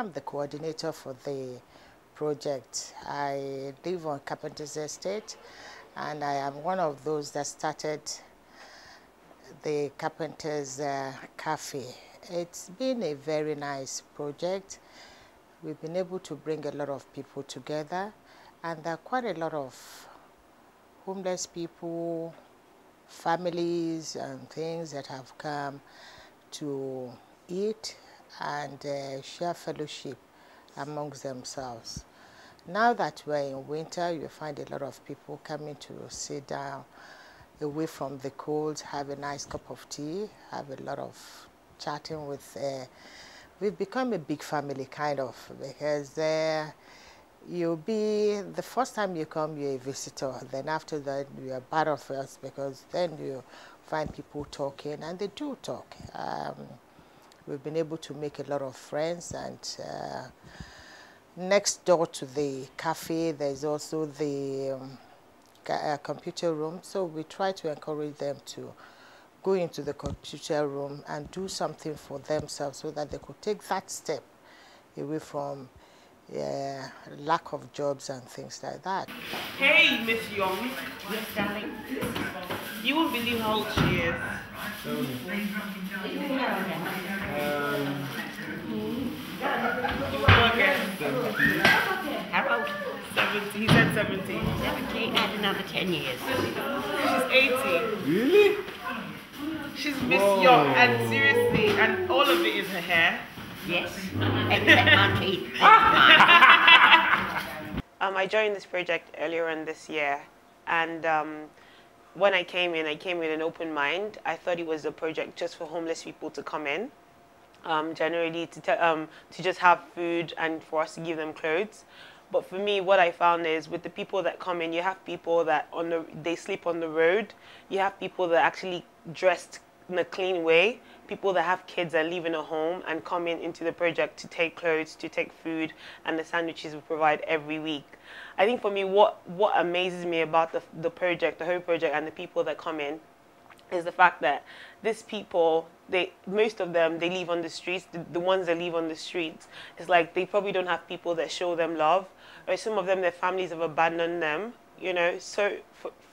I'm the coordinator for the project. I live on Carpenter's Estate, and I am one of those that started the Carpenter's Cafe. It's been a very nice project. We've been able to bring a lot of people together, and there are quite a lot of homeless people, families and things that have come to eat and share fellowship amongst themselves. Now that we're in winter, you find a lot of people coming to sit down away from the cold, have a nice cup of tea, have a lot of chatting with, we've become a big family kind of, because you'll be, the first time you come, you're a visitor. Then after that, you're part of us, because then you find people talking, and they do talk. We've been able to make a lot of friends, and next door to the cafe, there's also the computer room. So we try to encourage them to go into the computer room and do something for themselves, so that they could take that step away from lack of jobs and things like that. Hey, Miss Young. Yes, darling. You won't believe how old she is. How old? 70. He said 70. 70 and another 10 years. She's 80. Really? She's Miss Young, and seriously, and all of it is her hair. Yes. Except my teeth. I joined this project earlier on this year, and when I came in with an open mind. I thought it was a project just for homeless people to come in, generally to just have food and for us to give them clothes. But for me, what I found is with the people that come in, you have people that they sleep on the road. You have people that actually dressed in a clean way, people that have kids that live in a home and come into the project to take clothes, to take food, and the sandwiches we provide every week. I think for me, what amazes me about the project, the whole project, and the people that come in is the fact that these people, most of them, they live on the streets. The ones that live on the streets, it's like they probably don't have people that show them love, or some of them, their families have abandoned them, you know. So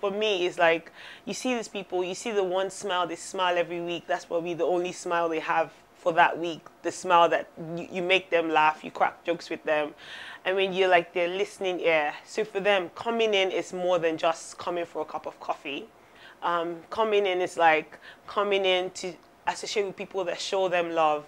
for me, it's like, you see these people, you see the one smile, they smile every week. That's probably the only smile they have for that week, the smile that you make them laugh, you crack jokes with them. I mean, you're like their listening ear. So for them, coming in is more than just coming for a cup of coffee. Coming in is like coming in to associate with people that show them love.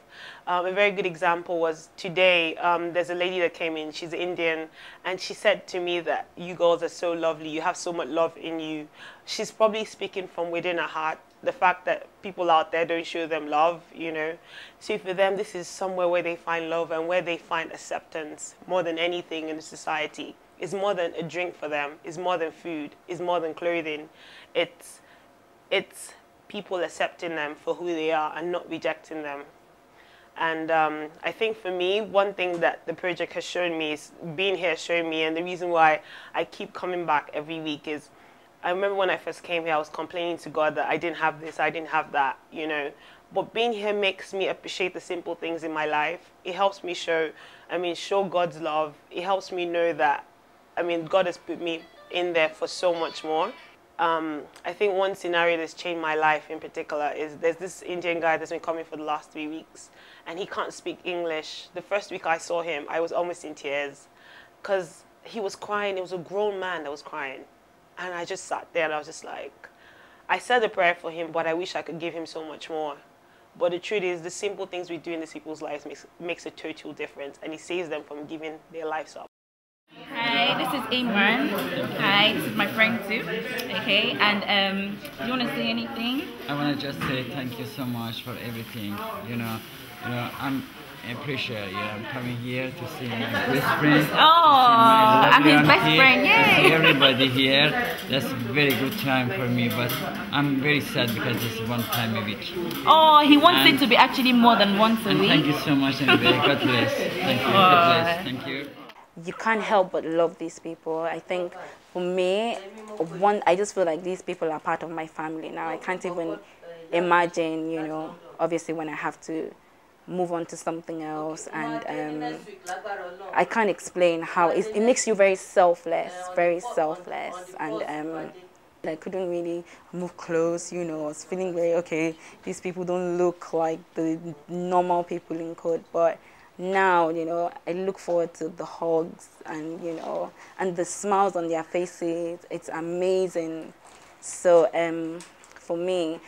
A very good example was today, there's a lady that came in, she's Indian, and she said to me that you girls are so lovely, you have so much love in you. She's probably speaking from within her heart, the fact that people out there don't show them love, you know. So for them, this is somewhere where they find love and where they find acceptance more than anything in the society. It's more than a drink for them, it's more than food, it's more than clothing. It's people accepting them for who they are and not rejecting them. And I think for me, one thing that the project has shown me is being here showing me, and the reason why I keep coming back every week is, I remember when I first came here, I was complaining to God that I didn't have this, I didn't have that, you know. But being here makes me appreciate the simple things in my life. It helps me show God's love. It helps me know that, God has put me in there for so much more. I think one scenario that's changed my life in particular is there's this Indian guy that's been coming for the last 3 weeks, and he can't speak English. The first week I saw him, I was almost in tears because he was crying. It was a grown man that was crying. And I just sat there and I was just like, I said a prayer for him, but I wish I could give him so much more. But the truth is, the simple things we do in these people's lives makes a total difference, and it saves them from giving their lives up. Hi, this is Imran. Hi, this is my friend too. Okay, and you want to say anything? I want to just say thank you so much for everything. I appreciate you. I'm coming here to see my best friend. Oh, I'm his best friend. Yay! To see everybody here. That's a very good time for me, but I'm very sad because this is one time a week. Oh, he wants it to be actually more than once a week. Thank you so much, anyway. God bless. Thank you. God bless. Thank you. You can't help but love these people. I think for me, I just feel like these people are part of my family now. I can't even imagine, obviously when I have to move on to something else. And I can't explain how it makes you very selfless. And I couldn't really move close, you know. I was feeling very, okay, these people don't look like the normal people in code, but now, you know, I look forward to the hugs and, you know, and the smiles on their faces. It's amazing. So for me,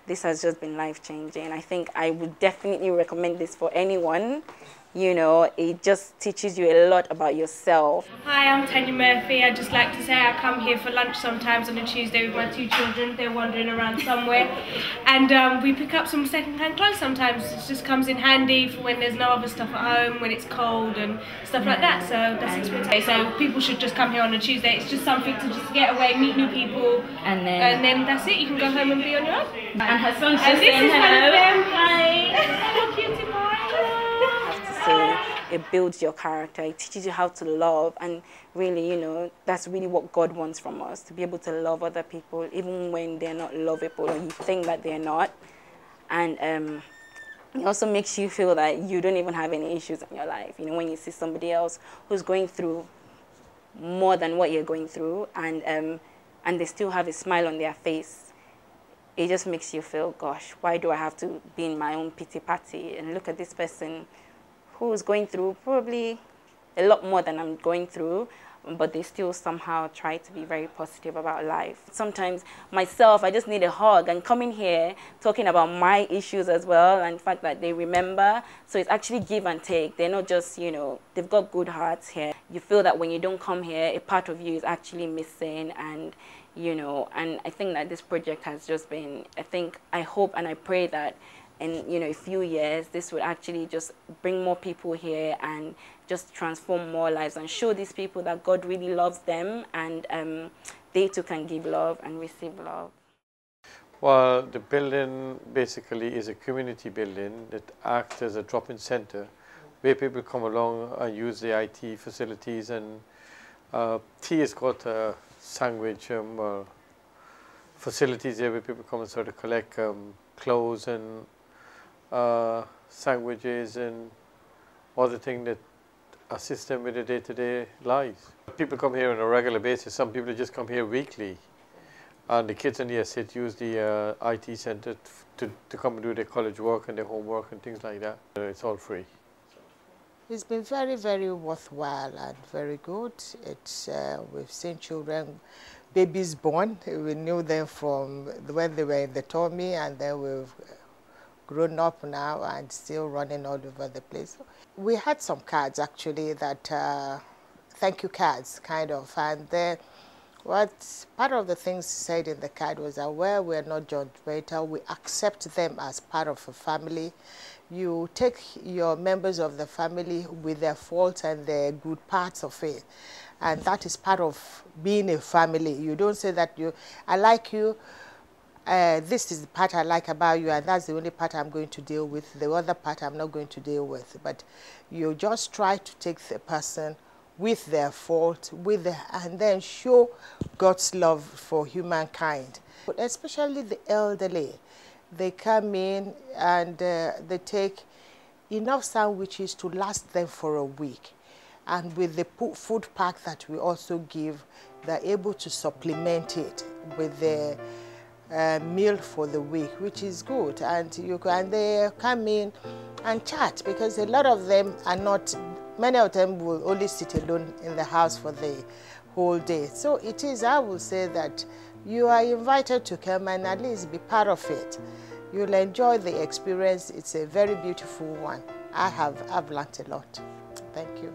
this has just been life-changing. I think I would definitely recommend this for anyone. You know, it just teaches you a lot about yourself. Hi, I'm Tanya Murphy. I'd just like to say I come here for lunch sometimes on a Tuesday with my 2 children. They're wandering around somewhere. And we pick up some second-hand clothes sometimes. It just comes in handy for when there's no other stuff at home, when it's cold and stuff like that. So that's expensive. So people should just come here on a Tuesday. It's just something to just get away, meet new people. And then that's it. You can go home and be on your own. And her son's just saying hello. Hi. Hello, cutie pie. It builds your character, it teaches you how to love, and really, you know, that's really what God wants from us, to be able to love other people even when they're not lovable or you think that they're not. And it also makes you feel that you don't even have any issues in your life. You know, when you see somebody else who's going through more than what you're going through, and they still have a smile on their face, it just makes you feel, gosh, why do I have to be in my own pity party and look at this person who is going through probably a lot more than I'm going through, but they still somehow try to be very positive about life. Sometimes myself, I just need a hug, and coming here talking about my issues as well, and the fact that they remember. So it's actually give and take. They're not just, you know, they've got good hearts here. You feel that when you don't come here, a part of you is actually missing, and you know, and I think that this project has just been, I hope and I pray that in, you know, a few years, this would actually just bring more people here and just transform more lives and show these people that God really loves them, and they too can give love and receive love. Well, the building basically is a community building that acts as a drop-in center where people come along and use the IT facilities, and T has got a sandwich facilities there where people come and sort of collect clothes and sandwiches and other things that assist them with their day-to-day lives. People come here on a regular basis. Some people just come here weekly, and the kids in the estate use the IT center to come and do their college work and their homework and things like that. It's all free. It's been very, very worthwhile and very good. It's we've seen children, babies born. We knew them from when they were in the tummy, and then we've grown up now and still running all over the place. We had some cards actually that thank you cards kind of, and what part of the things said in the card was that where we're not judgmental, we accept them as part of a family. You take your members of the family with their faults and their good parts of it, and that is part of being a family. You don't say that I like you, this is the part I like about you, and that's the only part I'm going to deal with. The other part I'm not going to deal with. But you just try to take the person with their fault, and then show God's love for humankind. But especially the elderly, they come in and they take enough sandwiches to last them for a week. And with the food pack that we also give, they're able to supplement it with the meal for the week, which is good. And they come in and chat, because a lot of them are not, many of them will only sit alone in the house for the whole day. So it is, I will say that you are invited to come and at least be part of it. You'll enjoy the experience. It's a very beautiful one. I've learned a lot. Thank you.